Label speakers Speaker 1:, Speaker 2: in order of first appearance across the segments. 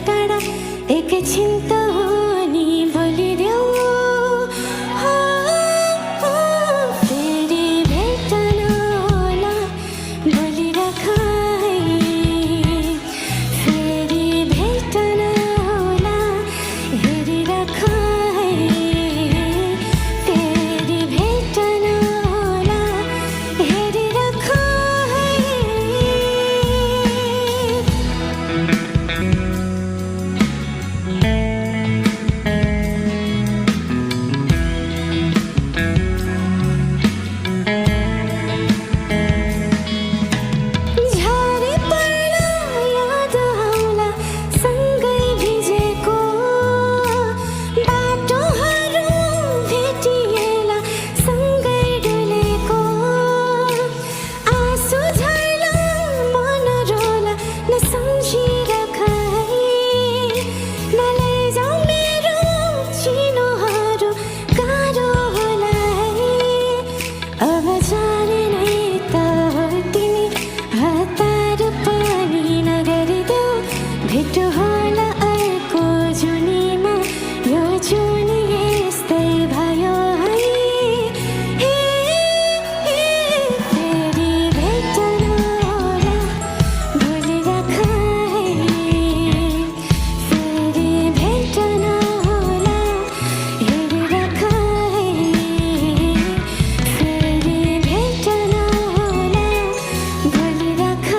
Speaker 1: टाढा एकछिन त नि बोलिदेऊ फेरि भेट्न होला बोलिराख फेरि भेट्न होला हेरिराख फेरि भेट्न होला हेरिराख झरी पर्न याद आउला सँगै भिजेको बाटोहरू भेटिएला सँगै डुलेको आँसु झर्ला मन रोला नसम्झिराख नलैजाऊ मेरो चिनोहरू गाह्रो होला अब जाने नै त हो तिमी हतार पनि नगरिदेऊ भेट होला अर्को जुनीमा यो जुनी यस्तै भयो है फेरि भेट्न होला बोलिराख फेरि भेट्न होला हेरिराख फेरि भेट्न होला बोलिराख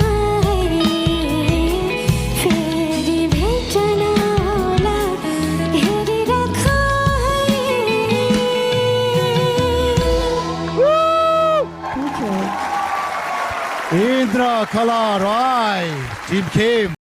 Speaker 1: फेरि भेट्न होला हेरिराख
Speaker 2: Indra Kala Rai, Team Kim.